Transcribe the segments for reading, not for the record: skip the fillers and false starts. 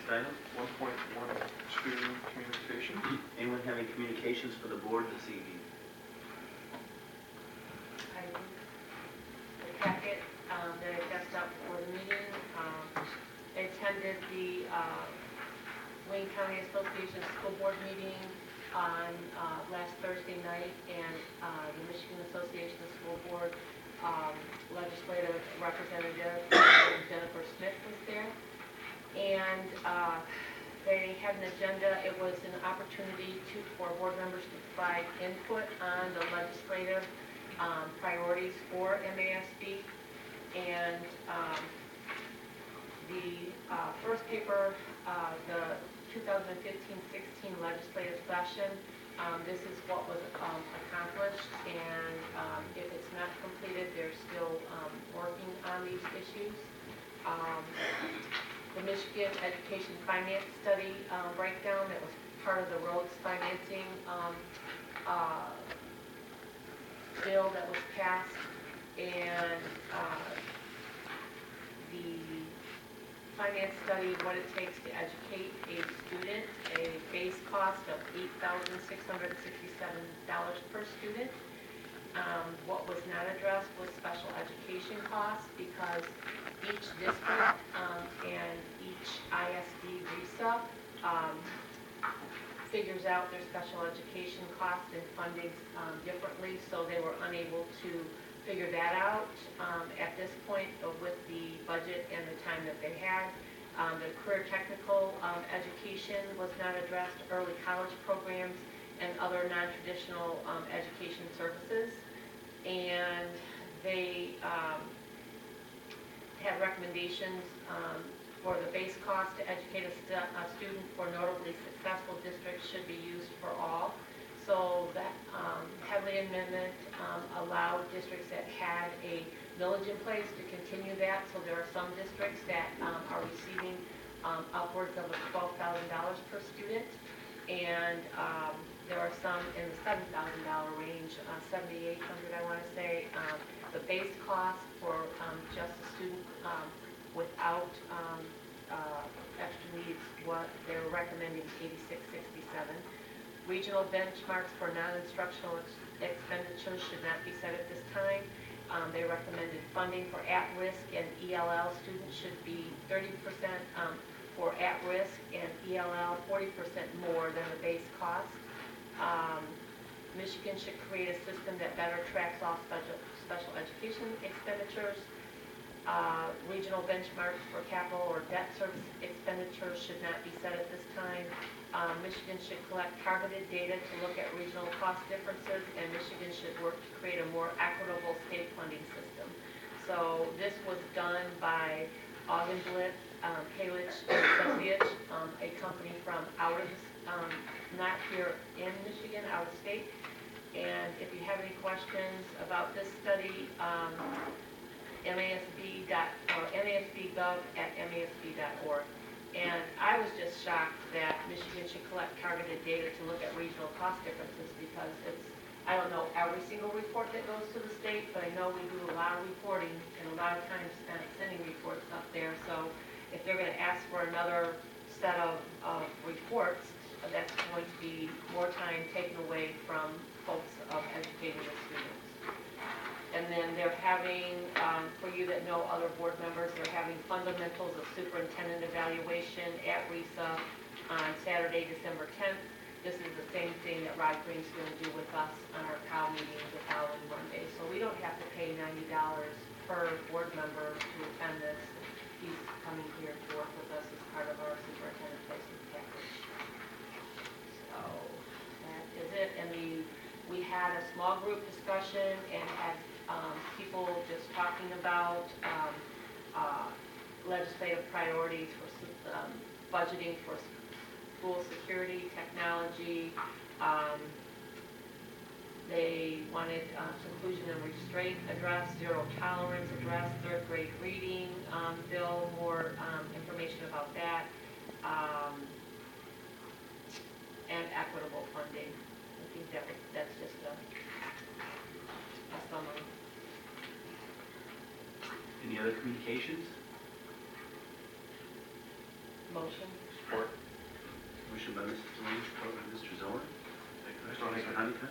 next item. 1.12, communication. Anyone having communications for the board this evening? I do. The packet that I passed out before the meeting, I attended the Wayne County Association School Board meeting on last Thursday night, and the Michigan Association of School Board legislative representative Jennifer Smith was there, and they had an agenda. It was an opportunity for board members to provide input on the legislative priorities for MASB, and the first paper, the 2015-16 legislative session, this is what was accomplished, and if it's not completed, they're still working on these issues. The Michigan Education Finance Study breakdown that was part of the roads financing bill that was passed, and the finance study, what it takes to educate a student, a base cost of $8,667 per student. What was not addressed was special education costs, because each district and each ISD RESA figures out their special education costs and funding differently, so they were unable to figure that out at this point with the budget and the time that they had. The career technical education was not addressed, early college programs, and other non-traditional education services. And they have recommendations for the base cost to educate a student for notably successful districts should be used for all. So that Headley Amendment allowed districts that had a millage in place to continue that. So there are some districts that are receiving upwards of $12,000 per student, and there are some in the $7,000 range, $7,800 I want to say. The base cost for just a student without extra needs, what they're recommending $86.67. Regional benchmarks for non-instructional expenditures should not be set at this time. They recommended funding for at-risk and ELL students should be 30% for at-risk, and ELL 40% more than the base cost. Michigan should create a system that better tracks all special education expenditures. Regional benchmarks for capital or debt service expenditures should not be set at this time. Michigan should collect targeted data to look at regional cost differences, and Michigan should work to create a more equitable state funding system. So this was done by Augenblick, Kalich and Associates, a company from out of, not here in Michigan, out of state. And if you have any questions about this study, masb.gov@masb.org. And I was just shocked that Michigan should collect targeted data to look at regional cost differences, because it's, I don't know every single report that goes to the state, but I know we do a lot of reporting and a lot of time spent sending reports up there. So if they're going to ask for another set of reports, that's going to be more time taken away from folks of educating the students. And then they're having, for you that know other board members, they're having fundamentals of superintendent evaluation at RESA on Saturday, December 10th. This is the same thing that Rod Green's going to do with us on our COW meeting the following Monday. So we don't have to pay $90 per board member to attend this. He's coming here to work with us as part of our superintendent placement package. So that is it. And we had a small group discussion and had people just talking about legislative priorities for budgeting for school security, technology. They wanted seclusion and restraint addressed, zero tolerance addressed, third grade reading bill, more information about that, and equitable funding. I think that's just a summary. Any other communications? Motion? Support. Motion by Mrs. Delaney, support by Mr. Zoll. Mr. Honeycutt. Honeycutt.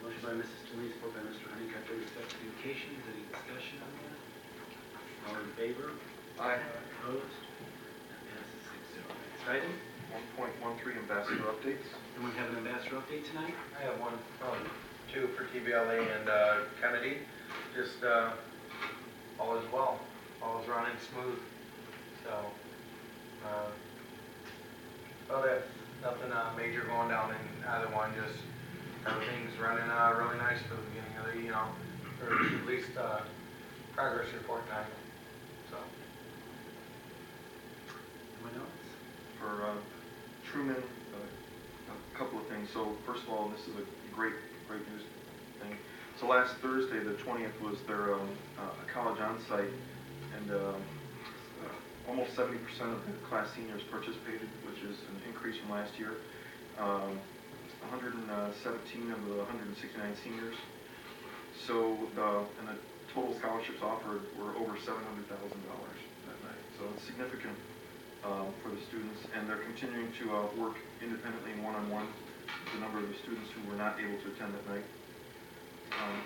Motion by Mrs. Delaney, support by Mr. Honeycutt to accept communications. Any discussion on that? All in favor? Aye. Opposed? That passes 6-0. Next item. 1.13 ambassador updates. Anyone have an ambassador update tonight? I have one, two for TBLA and Kennedy. Just all is well, all is running smooth. So, about it. Nothing major going down in either one. Just everything's running really nice for the beginning of the, or at least progress report time. So. Anyone else? For Truman, a couple of things. So first of all, this is a great news thing. So last Thursday, the 20th, was their a college on-site, and almost 70% of the class seniors participated, which is an increase from last year. 117 of the 169 seniors. So and the total scholarships offered were over $700,000 that night. So it's significant for the students, and they're continuing to work independently and one-on-one with a number of the students who were not able to attend that night.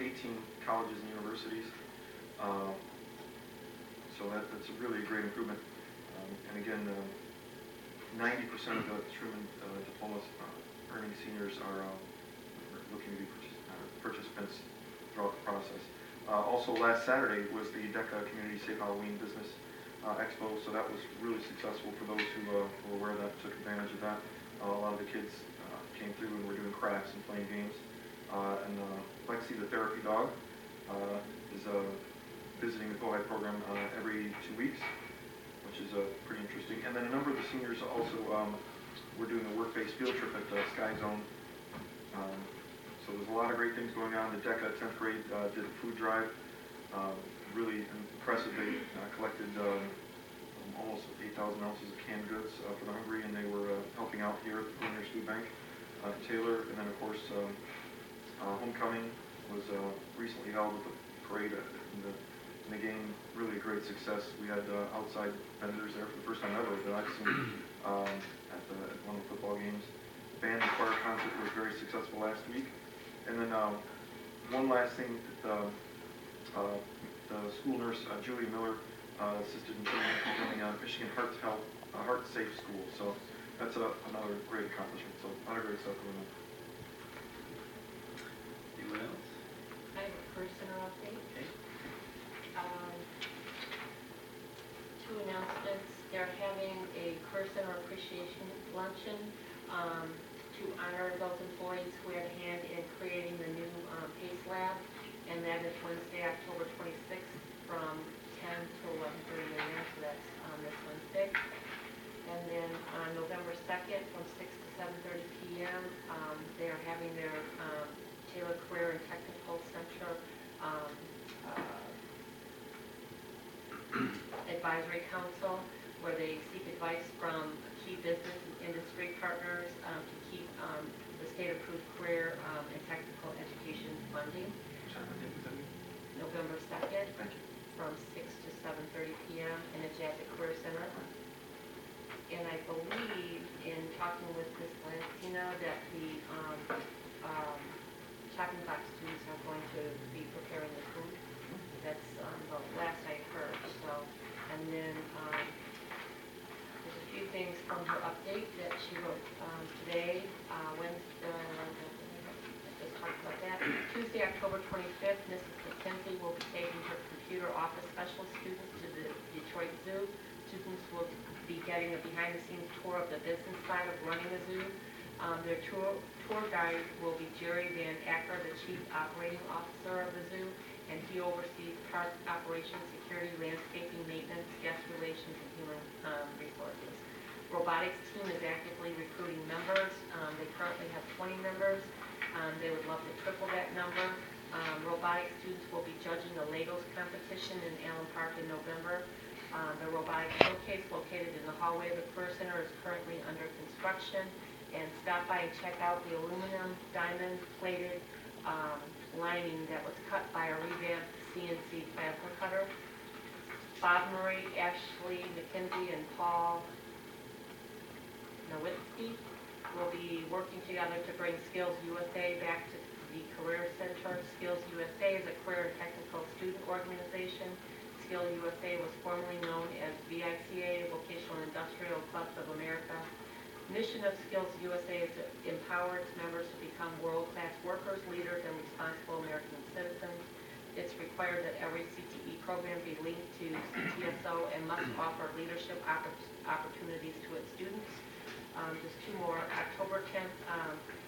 18 colleges and universities. So that's a really great improvement. And again, 90% of the Truman diploma earning seniors are looking to be participants throughout the process. Also, last Saturday was the DECA Community Safe Halloween Business Expo, so that was really successful for those who were aware of that, took advantage of that. A lot of the kids came through and were doing crafts and playing games. And Lexi, the therapy dog, is visiting the POHI program every 2 weeks, which is pretty interesting. And then a number of the seniors also were doing a work-based field trip at Sky Zone. So there's a lot of great things going on. The DECA 10th grade did a food drive. Really impressive. They collected almost 8,000 ounces of canned goods for the hungry, and they were helping out here at the Governor's Food Bank, Taylor. And then, of course, homecoming was recently held with the parade, and the game really a great success. We had outside vendors there for the first time ever that I've seen at one of the football games. Band and choir concert was very successful last week. And then one last thing, the school nurse, Julia Miller, assisted in becoming a Michigan Heart Safe School. So that's another great accomplishment. So a lot of great stuff going on. Anyone else? I have a personal update. Okay. Two announcements. They're having a Career Center Appreciation Luncheon to honor those employees who had a hand in creating the new PACE Lab, and that is Wednesday, October 26th from 10 to 11:30 a.m., so that's this Wednesday. And then on November 2nd from 6 to 7:30 p.m., they are having their Taylor Career and Technical Center Advisory Council, where they seek advice from key business and industry partners to keep the state-approved career and technical education funding. November 2nd from 6 to 7:30 p.m. and it's at the Career Center. And I believe in talking with Ms. Lancina that the Chopping Block students are going to be preparing the food. That's the last I heard. So, and then there's a few things from her update that she wrote today, Wednesday. I just talked about that. Tuesday, October 25th, Mrs. McKenzie will be taking her computer office specialist students to the Detroit Zoo. Students will be getting a behind-the-scenes tour of the business side of running a zoo. Their tour guide will be Jerry Van Acker, the Chief Operating Officer of the zoo, and he oversees park operations, security, landscaping, maintenance, guest relations, and human resources. Robotics team is actively recruiting members. They currently have 20 members. They would love to triple that number. Robotics students will be judging the Legos competition in Allen Park in November. The robotics showcase located in the hallway of the Career Center is currently under construction. And stop by and check out the aluminum diamond plated lining that was cut by a revamped CNC plasma cutter. Bob Murray, Ashley McKenzie, and Paul Nowitzki will be working together to bring Skills USA back to the Career Center. Skills USA is a career and technical student organization. Skills USA was formerly known as VICA, Vocational Industrial Clubs of America. Mission of Skills USA is to empower its members to become world-class workers, leaders, and responsible American citizens. It's required that every CTE program be linked to CTSO and must offer leadership opportunities to its students. Just two more. October 10th,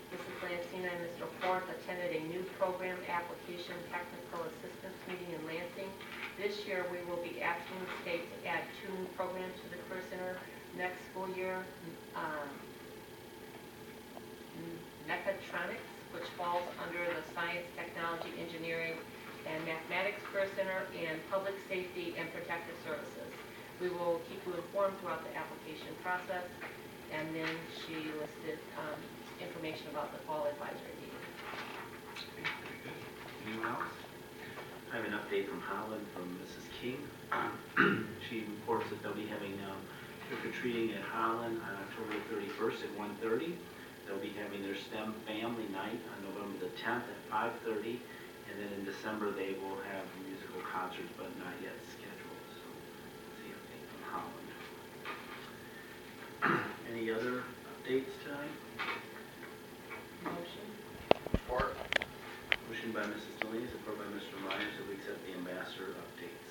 Mrs. Lancina and Mr. Ford attended a new program application technical assistance meeting in Lansing. This year, we will be asking the state to add 2 new programs to the Career Center next school year. Mechatronics, which falls under the Science, Technology, Engineering, and Mathematics Career Center, and Public Safety and Protective Services. We will keep you informed throughout the application process. And then she listed information about the fall advisory meeting. Okay, very good. Anyone else? I have an update from Holland from Mrs. King. She reports that they'll be having trick-or-treating at Holland on October 31st at 1:30. They'll be having their STEM Family Night on November the 10th at 5:30. And then in December, they will have musical concerts, but not yet scheduled. So that's the update from Holland. Any other updates tonight? Motion? Support. Motion by Mrs. Delaney, support by Mr. Myers, that we accept the ambassador updates.